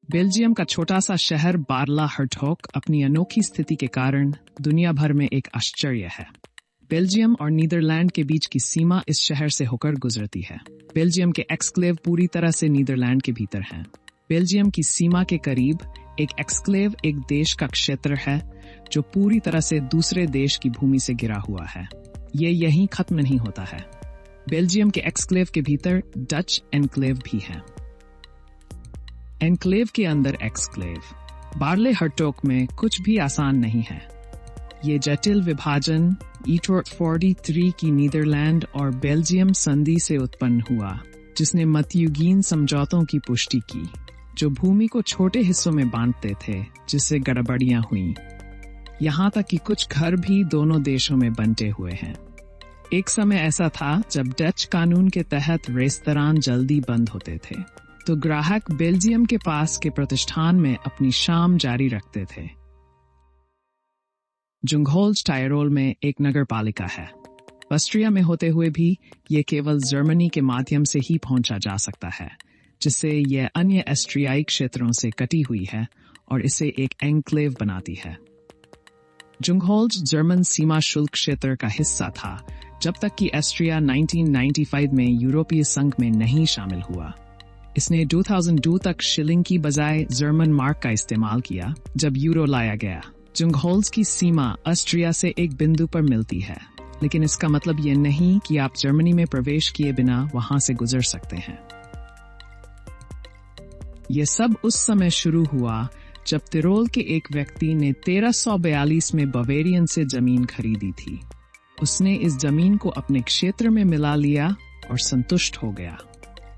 Belgium का छोटा सा शहर बार्ला हर्टोग अपनी अनोखी स्थिति के कारण दुनिया भर में एक आश्चर्य है। बेल्जियम और नीदरलैंड के बीच की सीमा इस शहर से होकर गुजरती है। बेल्जियम के एक्सक्लेव पूरी तरह से नीदरलैंड के भीतर हैं। बेल्जियम की सीमा के करीब एक एक्सक्लेव एक देश का क्षेत्र है जो पूरी तरह से दूसरे देश की भूमि से घिरा हुआ है। ये यहीं खत्म नहीं होता है। बेल्जियम के एक्सक्लेव के भीतर डच एनक्लेव भी है। एनक्लेव के अंदर एक्सक्लेव। बार्ले हर्टोग में कुछ भी आसान नहीं है। ये जटिल विभाजन ईटवर्थ 43 की नीदरलैंड और बेल्जियम संधि से उत्पन्न हुआ, जिसने मध्ययुगीन समझौतों की पुष्टि की, जो भूमि को छोटे हिस्सों में बांटते थे, जिससे गड़बड़ियां हुईं। यहाँ तक कि कुछ घर भी दोनों देशों में बंटे हुए हैं। एक समय ऐसा था जब डच कानून के तहत रेस्तरां जल्दी बंद होते थे, तो ग्राहक बेल्जियम के पास के प्रतिष्ठान में अपनी शाम जारी रखते थे। जुंगहोल्ज टायरोल में एक नगर पालिका है। ऑस्ट्रिया में होते हुए भी ये केवल जर्मनी के माध्यम से ही पहुंचा जा सकता है, जिससे यह अन्य एस्ट्रियाई क्षेत्रों से कटी हुई है और इसे एक एन्क्लेव बनाती है। जुंगहोल्ज जर्मन सीमा शुल्क क्षेत्र का हिस्सा था, जब तक कि ऑस्ट्रिया 1995 में यूरोपीय संघ में नहीं शामिल हुआ। इसने 2002 तक शिलिंग की बजाय जर्मन मार्क का इस्तेमाल किया जब यूरो लाया गया। जुंगहोल्ज की सीमा ऑस्ट्रिया से एक बिंदु पर मिलती है, लेकिन इसका मतलब ये नहीं कि आप जर्मनी में प्रवेश किए बिना वहां से गुजर सकते हैं। ये सब उस समय शुरू हुआ जब तिरोल के एक व्यक्ति ने 1342 में बवेरियन से जमीन खरीदी थी। उसने इस जमीन को अपने क्षेत्र में मिला लिया और संतुष्ट हो गया।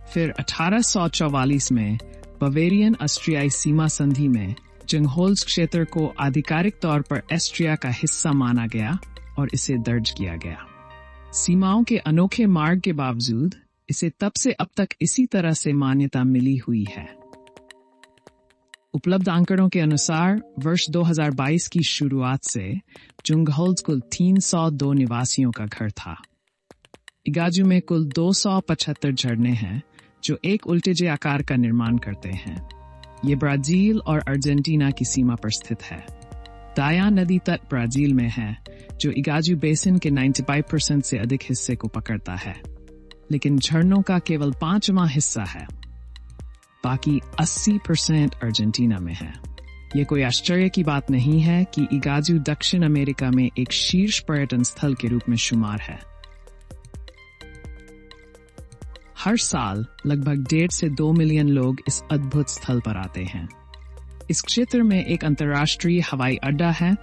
फिर 1844 में बवेरियन ऑस्ट्रियाई सीमा संधि में जुंगहोल्ज क्षेत्र को आधिकारिक तौर पर ऑस्ट्रिया का हिस्सा माना गया और इसे दर्ज किया गया। सीमाओं के अनोखे मार्ग के बावजूद इसे तब से अब तक इसी तरह से मान्यता मिली हुई है। उपलब्ध आंकड़ों के अनुसार वर्ष 2022 की शुरुआत से जुंगहोल्ज कुल 302 निवासियों का घर था। इगाजू में कुल 275 झरने हैं जो एक उल्टे जे आकार का निर्माण करते हैं। ये ब्राजील और अर्जेंटीना की सीमा पर स्थित है। दाया नदी तट ब्राजील में है, जो इगाजू बेसिन के 95% से अधिक हिस्से को पकड़ता है, लेकिन झरनों का केवल 5वां हिस्सा है। बाकी 80% अर्जेंटीना में है। ये कोई आश्चर्य की बात नहीं है कि इगाजू दक्षिण अमेरिका में एक शीर्ष पर्यटन स्थल के रूप में शुमार है। हर साल लगभग 1.5 से 2 मिलियन लोग इस अद्भुत स्थल पर आते हैं। इस क्षेत्र में एक अंतर्राष्ट्रीय हवाई अड्डा है,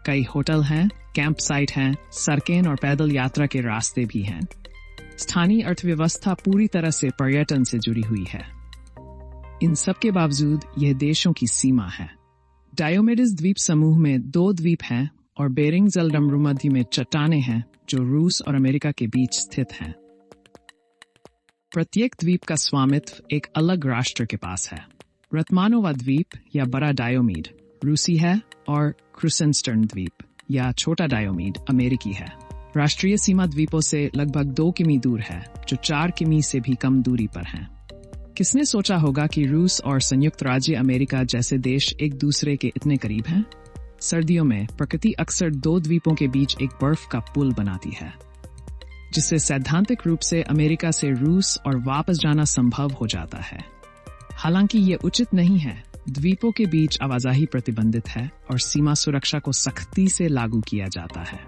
कई होटल हैं, कैंप साइट हैं, सड़कें और पैदल यात्रा के रास्ते भी हैं। स्थानीय अर्थव्यवस्था पूरी तरह से पर्यटन से जुड़ी हुई है। इन सब के बावजूद यह देशों की सीमा है। डायोमेडिस द्वीप समूह में 2 द्वीप हैं और बेरिंग जलडमरूमध्य में चट्टानें हैं जो रूस और अमेरिका के बीच स्थित हैं। प्रत्येक द्वीप का स्वामित्व एक अलग राष्ट्र के पास है। रत्मानोवा द्वीप या बड़ा डायोमीड रूसी है और क्रूसेनस्टर्न द्वीप या छोटा डायोमीड अमेरिकी है। राष्ट्रीय सीमा द्वीपों से लगभग 2 किमी दूर है, जो 4 किमी से भी कम दूरी पर हैं। किसने सोचा होगा कि रूस और संयुक्त राज्य अमेरिका जैसे देश एक दूसरे के इतने करीब हैं? सर्दियों में प्रकृति अक्सर 2 द्वीपों के बीच एक बर्फ का पुल बनाती है, जिससे सैद्धांतिक रूप से अमेरिका से रूस और वापस जाना संभव हो जाता है। हालांकि ये उचित नहीं है। द्वीपों के बीच आवाजाही प्रतिबंधित है और सीमा सुरक्षा को सख्ती से लागू किया जाता है।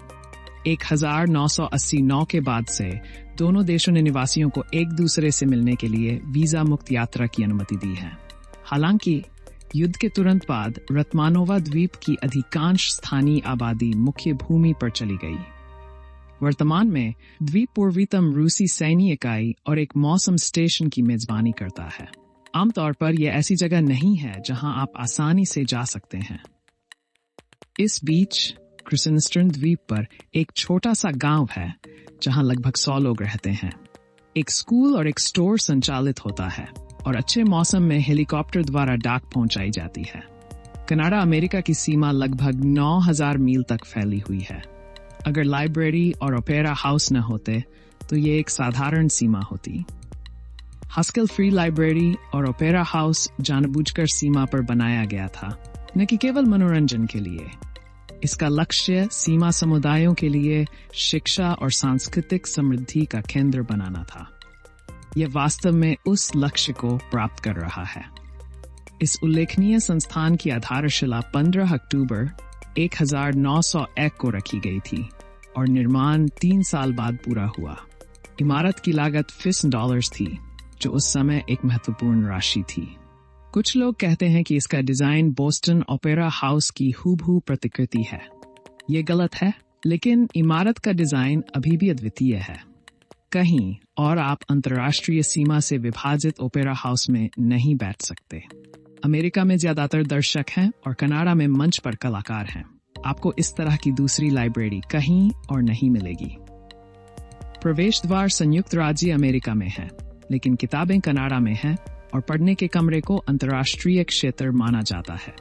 1989 के बाद से दोनों देशों ने निवासियों को एक दूसरे से मिलने के लिए वीजा मुक्त यात्रा की अनुमति दी है। हालांकि युद्ध के तुरंत बाद रत्मानोवा द्वीप की अधिकांश स्थानीय आबादी मुख्य भूमि पर चली गई। वर्तमान में द्वीप पूर्वीतम रूसी सैन्य इकाई और एक मौसम स्टेशन की मेजबानी करता है। आमतौर पर यह ऐसी जगह नहीं है जहां आप आसानी से जा सकते हैं। इस बीच क्रूसेनस्टर्न द्वीप पर एक छोटा सा गांव है जहां लगभग 100 लोग रहते हैं। एक स्कूल और एक स्टोर संचालित होता है और अच्छे मौसम में हेलीकॉप्टर द्वारा डाक पहुंचाई जाती है। कनाडा अमेरिका की सीमा लगभग 9000 मील तक फैली हुई है। अगर लाइब्रेरी और ओपेरा हाउस न होते तो ये एक साधारण सीमा होती। हास्केल फ्री लाइब्रेरी और ओपेरा हाउस जानबूझकर सीमा पर बनाया गया था, न कि केवल मनोरंजन के लिए। इसका लक्ष्य सीमा समुदायों के लिए शिक्षा और सांस्कृतिक समृद्धि का केंद्र बनाना था। यह वास्तव में उस लक्ष्य को प्राप्त कर रहा है। इस उल्लेखनीय संस्थान की आधारशिला 15 अक्टूबर 1901 को रखी गई थी और निर्माण 3 साल बाद पूरा हुआ। इमारत की लागत $50 थी, जो उस समय एक महत्वपूर्ण राशि थी। कुछ लोग कहते हैं कि इसका डिजाइन बोस्टन ओपेरा हाउस की हूबहू प्रतिकृति है। ये गलत है, लेकिन इमारत का डिजाइन अभी भी अद्वितीय है। कहीं और आप अंतर्राष्ट्रीय सीमा से विभाजित ओपेरा हाउस में नहीं बैठ सकते। अमेरिका में ज्यादातर दर्शक हैं और कनाडा में मंच पर कलाकार हैं। आपको इस तरह की दूसरी लाइब्रेरी कहीं और नहीं मिलेगी। प्रवेश द्वार संयुक्त राज्य अमेरिका में है, लेकिन किताबें कनाडा में हैं और पढ़ने के कमरे को अंतर्राष्ट्रीय क्षेत्र माना जाता है।